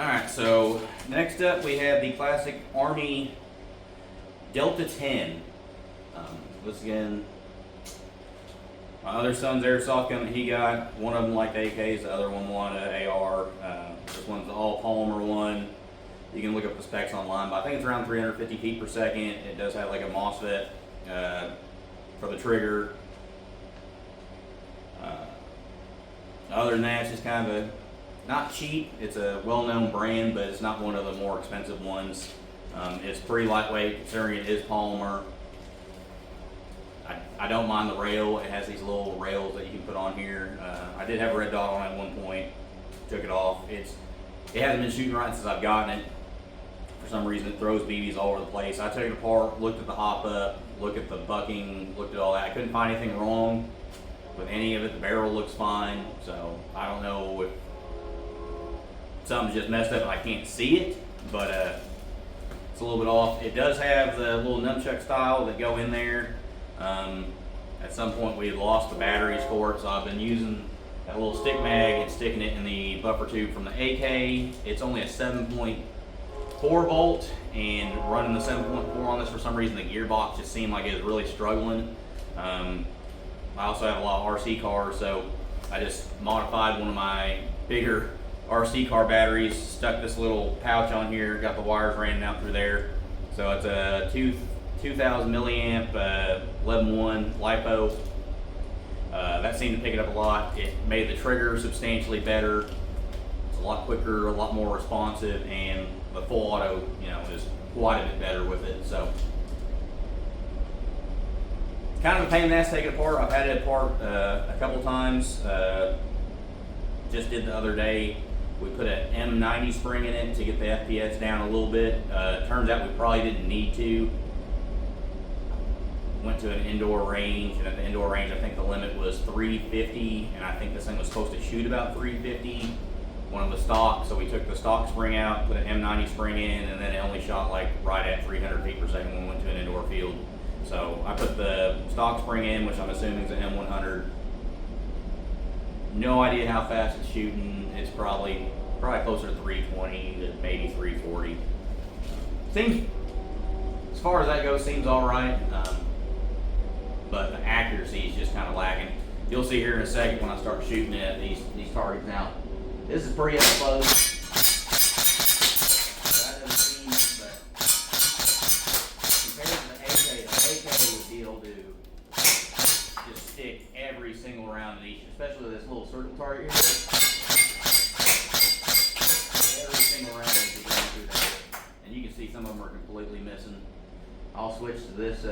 Alright, so next up we have the classic Army Delta 10. This again, my other son's airsoft gun that he got, one of them liked AKs, the other one wanted an AR. This one's the all polymer one. You can look up the specs online, but I think it's around 350 feet per second. It does have like a MOSFET for the trigger. Other than that, it's just kind of a, not cheap. It's a well-known brand, but it's not one of the more expensive ones. It's pretty lightweight considering it is polymer. I don't mind the rail. It has these little rails that you can put on here. I did have a red dot on it at one point. Took it off. It hasn't been shooting right since I've gotten it. For some reason, it throws BBs all over the place. I took it apart, looked at the hop up, looked at the bucking, looked at all that. I couldn't find anything wrong with any of it. The barrel looks fine. So I don't know if something's just messed up and I can't see it, but it's a little bit off. It does have the little nunchuck style that go in there. At some point we had lost the batteries for it, so I've been using that little stick mag and sticking it in the buffer tube from the AK. It's only a 7.4 volt, and running the 7.4 on this, for some reason the gearbox just seemed like it was really struggling. I also have a lot of RC cars, so I just modified one of my bigger RC car batteries, stuck this little pouch on here, got the wires ran out through there. So it's a 2000 milliamp 11.1 LiPo. That seemed to pick it up a lot. It made the trigger substantially better. It's a lot quicker, a lot more responsive, and the full auto, is quite a bit better with it. So kind of a pain in the ass to take it apart. I've had it apart a couple times. Just did the other day. We put an M90 spring in it to get the FPS down a little bit. Turns out we probably didn't need to. Went to an indoor range, and at the indoor range I think the limit was 350, and I think this thing was supposed to shoot about 350, one of the stock. So we took the stock spring out, put an M90 spring in, and then it only shot like right at 300 feet per second when we went to an indoor field. So I put the stock spring in, which I'm assuming is an M100. No idea how fast it's shooting. It's probably closer to 320 to maybe 340. Seems, as far as that goes, seems all right. But the accuracy is just kind of lacking. You'll see here in a second when I start shooting at these targets. Now, this is pretty up close. That doesn't seem, but compared to the AK would be able to just stick every single round of each, especially this little circle target here. Every single round is going through that. And you can see some of them are completely missing. I'll switch to this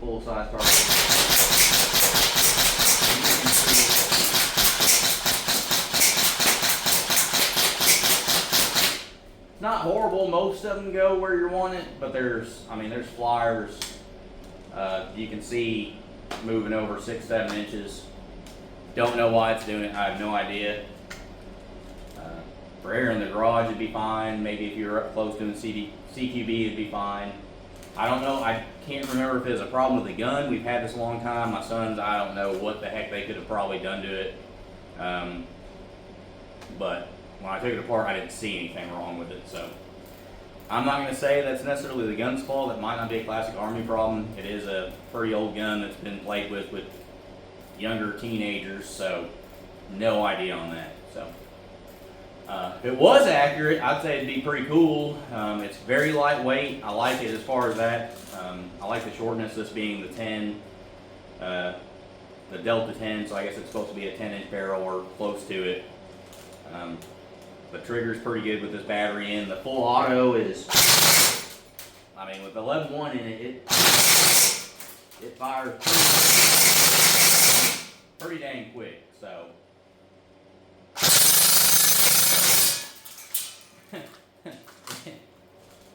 full-size target. It's not horrible. Most of them go where you want it, but there's flyers. You can see moving over 6-7 inches. Don't know why it's doing it. I have no idea. For air in the garage, it'd be fine. Maybe if you're up close doing CQB, it'd be fine. I don't know. I can't remember if it was a problem with the gun. We've had this a long time. My sons, I don't know what the heck they could have probably done to it. But when I took it apart, I didn't see anything wrong with it. So I'm not going to say that's necessarily the gun's fault. It might not be a classic Army problem. It is a pretty old gun that's been played with younger teenagers. So no idea on that. So if it was accurate, I'd say it'd be pretty cool. It's very lightweight. I like it as far as that. I like the shortness, this being the 10, the Delta 10, so I guess it's supposed to be a 10-inch barrel or close to it. The trigger's pretty good with this battery in. The full auto is, with the 11.1 in it, it fires pretty dang quick, so.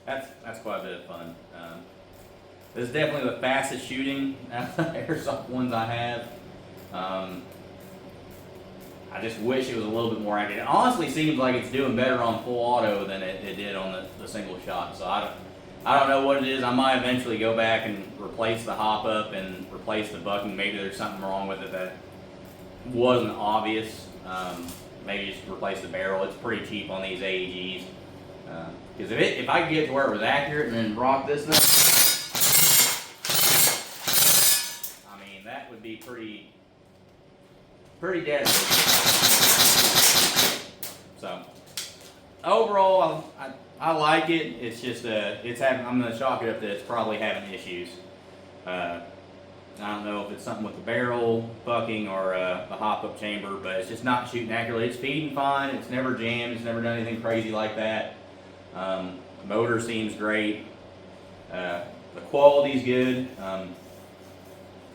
That's quite a bit of fun. This is definitely the fastest shooting airsoft ones I have. I just wish it was a little bit more accurate. It honestly seems like it's doing better on full auto than it did on the single shot. So I don't know what it is. I might eventually go back and replace the hop up and replace the bucking. Maybe there's something wrong with it that wasn't obvious. maybe just replace the barrel. It's pretty cheap on these AEGs. Because if I could get to where it was accurate and then rock this thing, I mean, that would be pretty deadly. So overall, I like it. It's just I'm gonna chalk it up that it's probably having issues. I don't know if it's something with the barrel bucking or the hop-up chamber, but it's just not shooting accurately. It's feeding fine. It's never jammed. It's never done anything crazy like that. The motor seems great. The quality's good.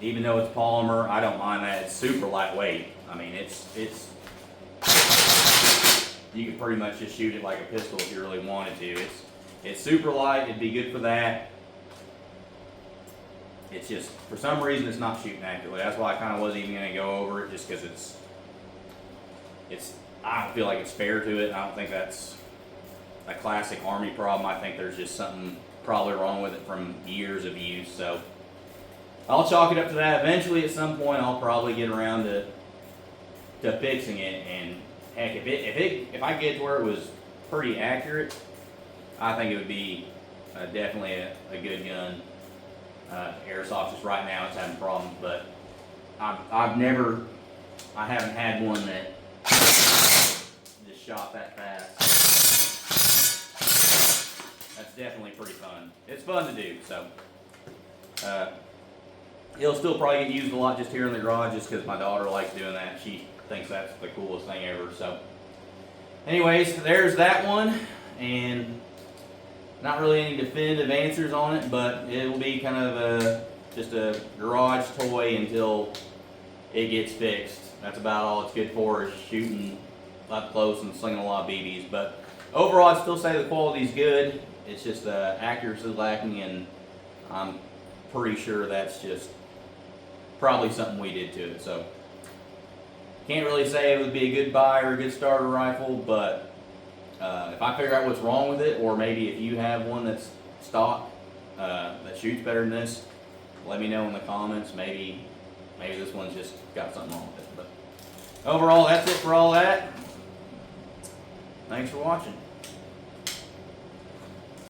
Even though it's polymer, I don't mind that. It's super lightweight. I mean, you could pretty much just shoot it like a pistol if you really wanted to. It's super light. It'd be good for that. It's just, for some reason, it's not shooting accurately. That's why I kind of wasn't even going to go over it, just because I don't feel like it's fair to it. I don't think that's a classic Army problem. I think there's just something probably wrong with it from years of use. So I'll chalk it up to that. Eventually, at some point, I'll probably get around to fixing it. And heck, if I get to where it was pretty accurate, I think it would be definitely a good gun. Airsoft, just right now it's having problems, but I haven't had one that just shot that fast. That's definitely pretty fun. It's fun to do, so it'll still probably get used a lot just here in the garage, just because my daughter likes doing that. She thinks that's the coolest thing ever. So anyways, there's that one, and not really any definitive answers on it, but it will be kind of just a garage toy until it gets fixed. That's about all it's good for, is shooting up close and slinging a lot of BBs. But overall, I'd still say the quality's good. It's just the accuracy lacking, and I'm pretty sure that's just probably something we did to it. So can't really say it would be a good buy or a good starter rifle, but if I figure out what's wrong with it, or maybe if you have one that's stock that shoots better than this, let me know in the comments. Maybe this one's just got something wrong with it. But overall, that's it for all that. Thanks for watching.